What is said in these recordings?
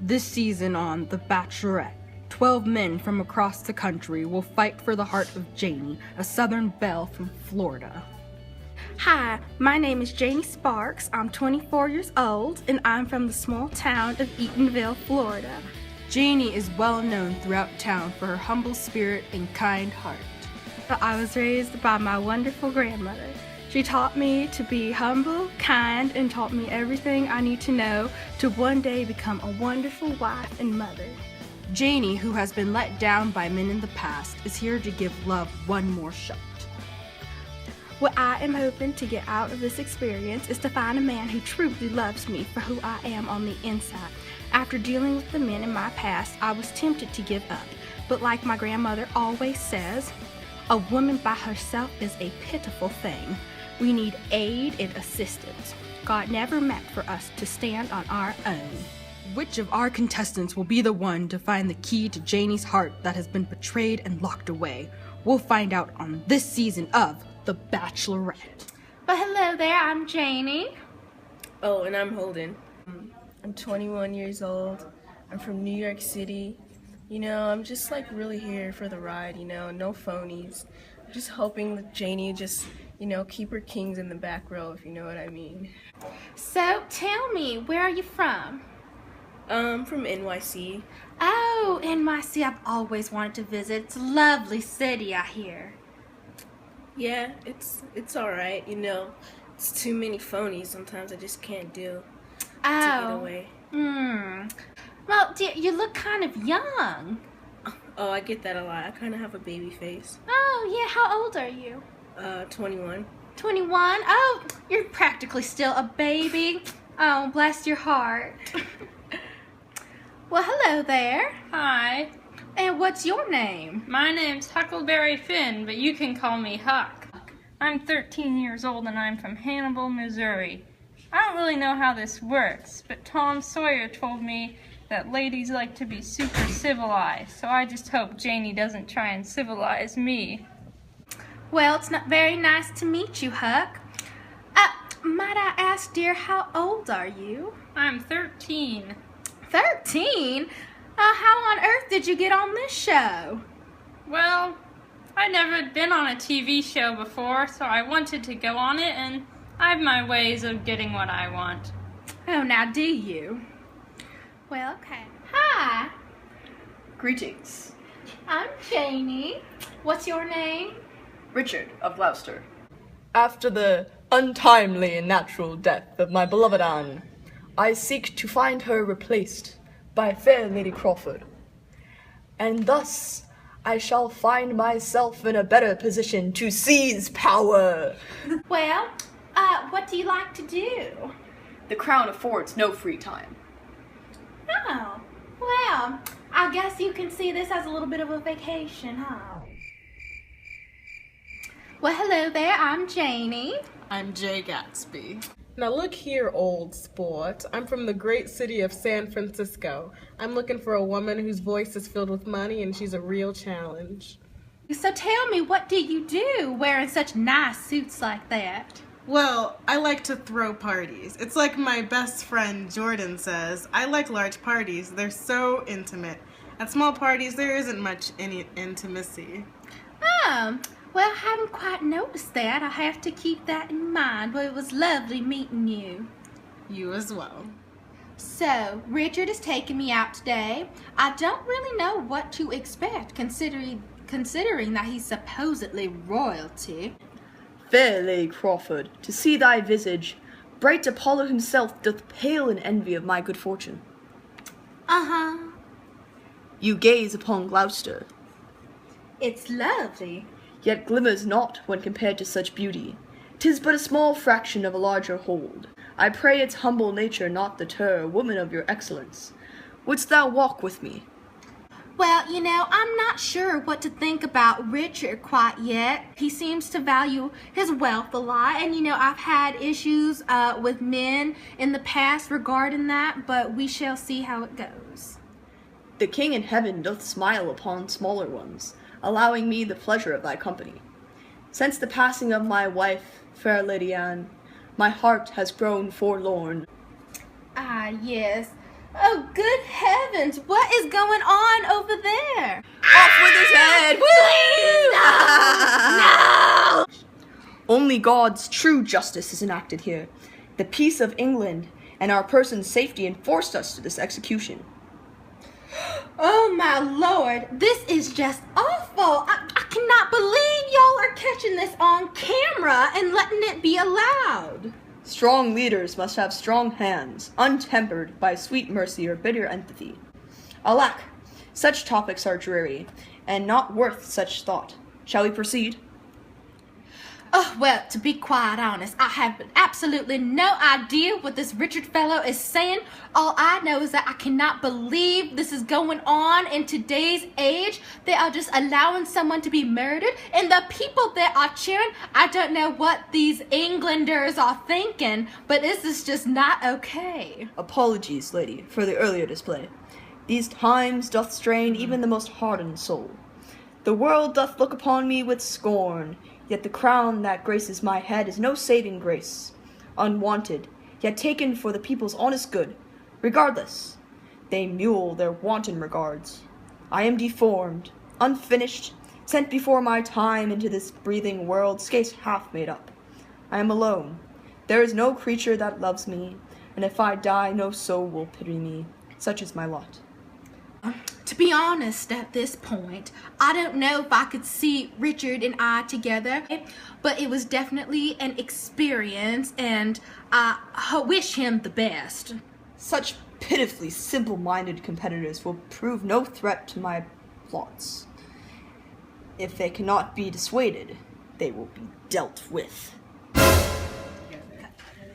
This season on The Bachelorette, 12 men from across the country will fight for the heart of Janie, a Southern belle from Florida. Hi, my name is Janie Sparks. I'm 24 years old, and I'm from the small town of Eatonville, Florida. Janie is well known throughout town for her humble spirit and kind heart. I was raised by my wonderful grandmother. She taught me to be humble, kind, and taught me everything I need to know to one day become a wonderful wife and mother. Janie, who has been let down by men in the past, is here to give love one more shot. What I am hoping to get out of this experience is to find a man who truly loves me for who I am on the inside. After dealing with the men in my past, I was tempted to give up. But like my grandmother always says, a woman by herself is a pitiful thing. We need aid and assistance. God never meant for us to stand on our own. Which of our contestants will be the one to find the key to Janie's heart that has been betrayed and locked away? We'll find out on this season of The Bachelorette. Well, hello there, I'm Janie. Oh, and I'm Holden. I'm 21 years old. I'm from New York City. I'm just really here for the ride, no phonies. I'm just hoping that Janie just, keep her kings in the back row, if you know what I mean. So, tell me, where are you from? From NYC. Oh, NYC, I've always wanted to visit. It's a lovely city, I hear. Yeah, it's alright, It's too many phonies sometimes I just can't do to get away. Well, dear, you look kind of young. Oh, I get that a lot. I kind of have a baby face. Oh, yeah, how old are you? 21. 21? Oh, you're practically still a baby. Oh, bless your heart. Well, hello there. Hi, And what's your name? my name's Huckleberry Finn, but you can call me Huck. I'm 13 years old and I'm from Hannibal, Missouri. I don't really know how this works, but Tom Sawyer told me that ladies like to be super civilized, so I just hope Janie doesn't try and civilize me. Well, it's not very nice to meet you, Huck. Might I ask, dear, how old are you? I'm 13. 13? How on earth did you get on this show? Well, I'd never been on a TV show before, so I wanted to go on it, and I have my ways of getting what I want. Oh, now do you? Well, okay. Hi, Greetings. I'm Janie. What's your name? Richard of Gloucester. After the untimely and natural death of my beloved Anne, I seek to find her replaced by fair Lady Crawford. And thus I shall find myself in a better position to seize power. Well, what do you like to do? The crown affords no free time. Oh, well, I guess you can see this as a little bit of a vacation, huh? Well, hello there, I'm Janie. I'm Jay Gatsby. Now look here, old sport. I'm from the great city of San Francisco. I'm looking for a woman whose voice is filled with money and she's a real challenge. So tell me, what do you do wearing such nice suits like that? Well, I like to throw parties. It's like my best friend Jordan says, I like large parties. They're so intimate. At small parties, there isn't much any intimacy. Well, I hadn't quite noticed that. I have to keep that in mind. Well, it was lovely meeting you. You as well. So, Richard is taking me out today. I don't really know what to expect, considering that he's supposedly royalty. Fair Lady Crawford, to see thy visage, bright Apollo himself doth pale in envy of my good fortune. Uh-huh. You gaze upon Gloucester, It's lovely. yet glimmers not when compared to such beauty. 'Tis but a small fraction of a larger hold. I pray its humble nature not deter a woman of your excellence. Wouldst thou walk with me? Well, I'm not sure what to think about Richard quite yet. He seems to value his wealth a lot, and I've had issues with men in the past regarding that, but we shall see how it goes. The king in heaven doth smile upon smaller ones, allowing me the pleasure of thy company. Since the passing of my wife, fair Lady Anne, my heart has grown forlorn. Ah, yes. Oh, good heavens! heavens, what is going on over there? Off with his head! Please, no! Only God's true justice is enacted here. The peace of England and our person's safety enforced us to this execution. Oh my lord, this is just awful. I cannot believe y'all are catching this on camera and letting it be allowed. Strong leaders must have strong hands, untempered by sweet mercy or bitter empathy. Alack, such topics are dreary, and not worth such thought. Shall we proceed? Oh, well, to be quite honest, I have absolutely no idea what this Richard fellow is saying. All I know is that I cannot believe this is going on in today's age. They are just allowing someone to be murdered, and the people that are cheering, I don't know what these Englanders are thinking, but this is just not okay. Apologies, lady, for the earlier display. These times doth strain even the most hardened soul. The world doth look upon me with scorn, yet the crown that graces my head is no saving grace. Unwanted, yet taken for the people's honest good. Regardless, they mule their wanton regards. I am deformed, unfinished, sent before my time into this breathing world scarce half made up. I am alone. There is no creature that loves me, and if I die, no soul will pity me. Such is my lot. To be honest, at this point, I don't know if I could see Richard and I together, but it was definitely an experience, and I wish him the best. Such pitifully simple-minded competitors will prove no threat to my plots. If they cannot be dissuaded, they will be dealt with.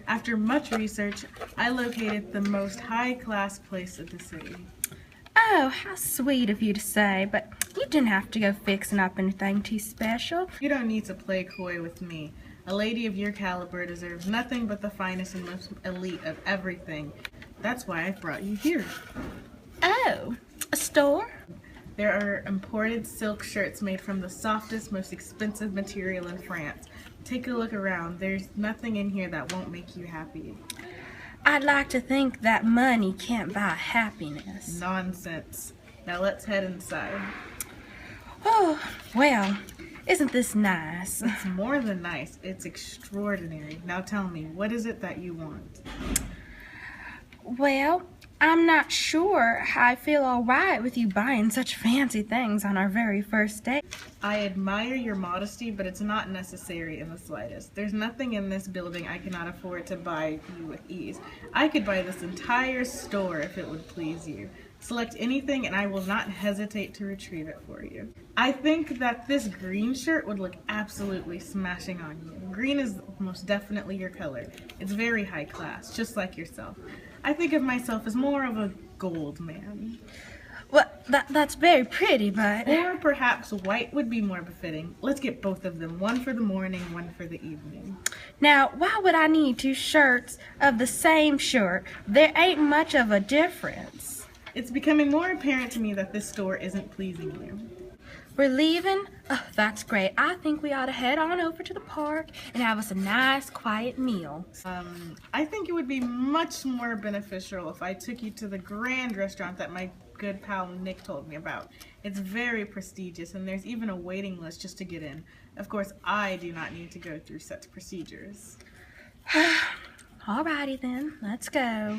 After much research, I located the most high-class place of the city. Oh, how sweet of you to say, but you didn't have to go fixing up anything too special. You don't need to play coy with me. A lady of your caliber deserves nothing but the finest and most elite of everything. That's why I brought you here. Oh, a store? There are imported silk shirts made from the softest, most expensive material in France. Take a look around. There's nothing in here that won't make you happy. I'd like to think that money can't buy happiness. Nonsense. Now let's head inside. Oh, well, isn't this nice? It's more than nice. It's extraordinary. Now tell me, what is it that you want? Well, I'm not sure how I feel all right with you buying such fancy things on our very first date. I admire your modesty, but it's not necessary in the slightest. There's nothing in this building I cannot afford to buy you with ease. I could buy this entire store if it would please you. Select anything and I will not hesitate to retrieve it for you. I think that this green shirt would look absolutely smashing on you. Green is most definitely your color. It's very high class, just like yourself. I think of myself as more of a gold man. Well, that's very pretty, but... Or perhaps white would be more befitting. Let's get both of them, one for the morning, one for the evening. Now, why would I need two shirts of the same shirt? There ain't much of a difference. It's becoming more apparent to me that this store isn't pleasing you. We're leaving? Oh, that's great. I think we ought to head on over to the park and have us a nice, quiet meal. I think it would be much more beneficial if I took you to the grand restaurant that my good pal Nick told me about. It's very prestigious and there's even a waiting list just to get in. Of course, I do not need to go through such procedures. Alrighty then, let's go.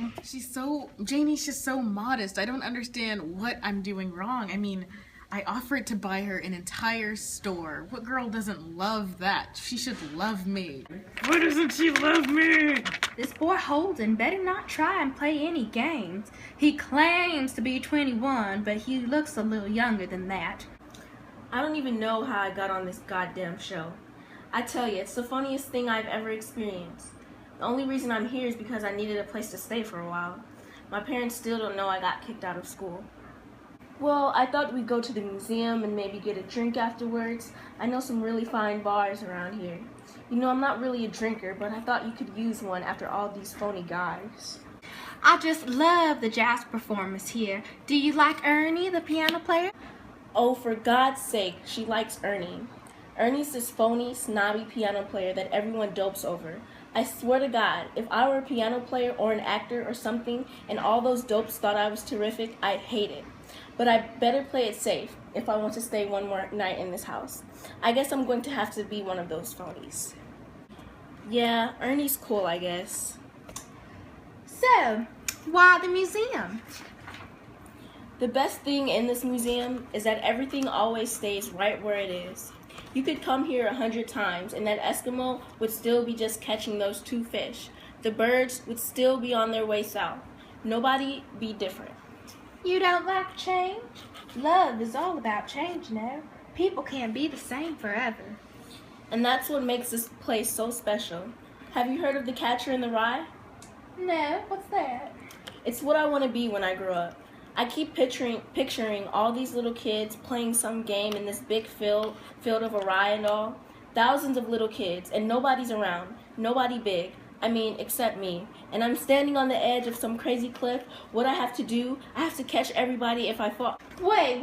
Janie's just so modest. I don't understand what I'm doing wrong. I mean, I offered to buy her an entire store. What girl doesn't love that? She should love me. Why doesn't she love me? This boy Holden better not try and play any games. He claims to be 21, but he looks a little younger than that. I don't even know how I got on this goddamn show. I tell you, it's the funniest thing I've ever experienced. The only reason I'm here is because I needed a place to stay for a while. My parents still don't know I got kicked out of school. Well, I thought we'd go to the museum and maybe get a drink afterwards. I know some really fine bars around here. You know, I'm not really a drinker, but I thought you could use one after all these phony guys. I just love the jazz performance here. Do you like Ernie, the piano player? Oh, for God's sake, she likes Ernie. Ernie's this phony, snobby piano player that everyone dopes over. I swear to God, if I were a piano player or an actor or something and all those dopes thought I was terrific, I'd hate it. But I better play it safe if I want to stay one more night in this house. I guess I'm going to have to be one of those phonies. Yeah, Ernie's cool, I guess. So, why the museum? The best thing in this museum is that everything always stays right where it is. You could come here 100 times and that Eskimo would still be just catching those 2 fish. The birds would still be on their way south. Nobody be different. You don't like change? Love is all about change now. People can't be the same forever. And that's what makes this place so special. Have you heard of the Catcher in the Rye? No, what's that? It's what I want to be when I grow up. I keep picturing all these little kids playing some game in this big field of a rye and all. Thousands of little kids, and nobody's around. Nobody big. I mean, except me. And I'm standing on the edge of some crazy cliff. What I have to do, I have to catch everybody if I fall. Wait.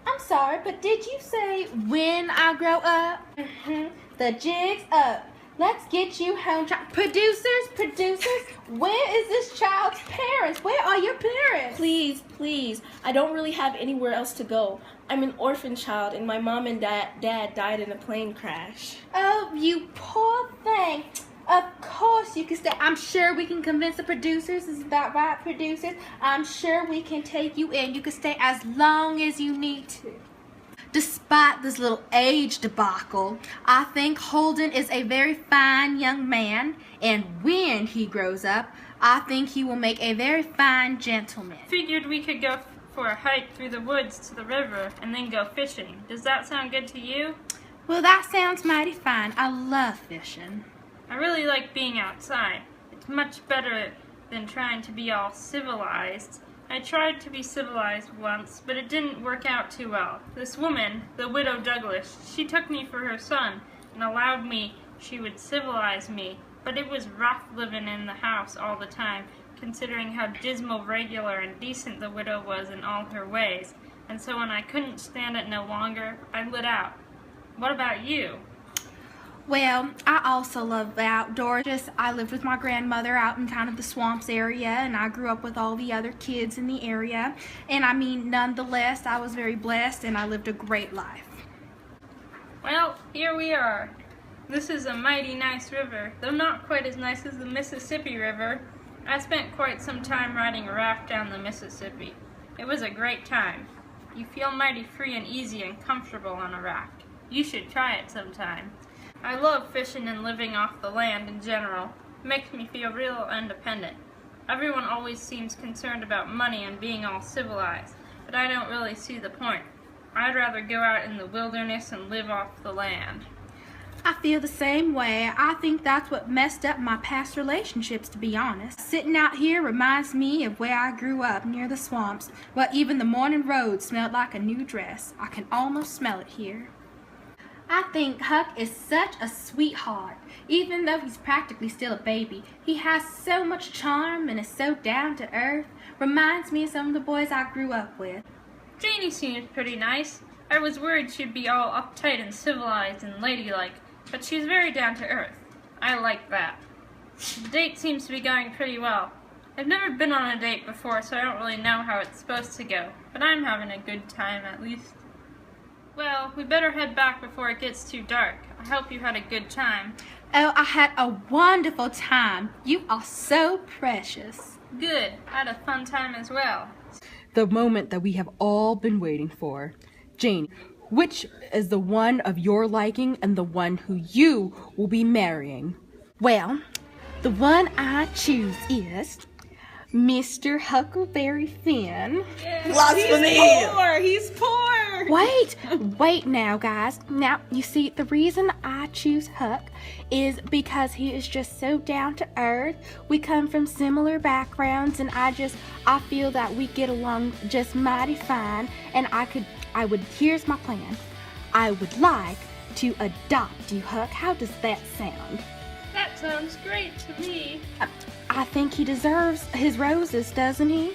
I'm sorry, but did you say when I grow up? The jig's up. Let's get you home. Producers, where is this child's parents? Where are your parents? Please. I don't really have anywhere else to go. I'm an orphan child, and my mom and dad died in a plane crash. Oh, you poor thing. Of course you can stay. I'm sure we can convince the producers. Isn't that right, producers? I'm sure we can take you in. You can stay as long as you need to. Despite this little age debacle, I think Holden is a very fine young man, and when he grows up, I think he will make a very fine gentleman. Figured we could go for a hike through the woods to the river and then go fishing. Does that sound good to you? Well, that sounds mighty fine. I love fishing. I really like being outside. It's much better than trying to be all civilized. I tried to be civilized once, but it didn't work out too well. This woman, the widow Douglas, she took me for her son and allowed me she would civilize me, but it was rough living in the house all the time, considering how dismal, regular, and decent the widow was in all her ways. And so when I couldn't stand it no longer, I lit out. What about you? Well, I also love the outdoors. I lived with my grandmother out in kind of the swamps area, and I grew up with all the other kids in the area. And I mean, nonetheless, I was very blessed, and I lived a great life. Well, here we are. This is a mighty nice river, though not quite as nice as the Mississippi River. I spent quite some time riding a raft down the Mississippi. It was a great time. You feel mighty free and easy and comfortable on a raft. You should try it sometime. I love fishing and living off the land in general. It makes me feel real independent. Everyone always seems concerned about money and being all civilized, but I don't really see the point. I'd rather go out in the wilderness and live off the land. I feel the same way. I think that's what messed up my past relationships, to be honest. Sitting out here reminds me of where I grew up, near the swamps, where even the morning road smelled like a new dress. I can almost smell it here. I think Huck is such a sweetheart. Even though he's practically still a baby, he has so much charm and is so down to earth. Reminds me of some of the boys I grew up with. Janie seems pretty nice. I was worried she'd be all uptight and civilized and ladylike, but she's very down to earth. I like that. The date seems to be going pretty well. I've never been on a date before, so I don't really know how it's supposed to go, but I'm having a good time at least. Well, we better head back before it gets too dark. I hope you had a good time. Oh, I had a wonderful time. You are so precious. Good. I had a fun time as well. The moment that we have all been waiting for. Janie, which is the one of your liking and the one who you will be marrying? Well, the one I choose is Mr. Huckleberry Finn. Blasphemy! He's poor. Wait now, guys. Now, you see, the reason I choose Huck is because he is just so down to earth. We come from similar backgrounds, and I feel that we get along just mighty fine. And here's my plan. I would like to adopt you, Huck. How does that sound? That sounds great to me. I think he deserves his roses, doesn't he?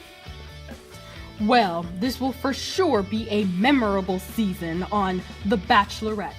Well, this will for sure be a memorable season on The Bachelorette.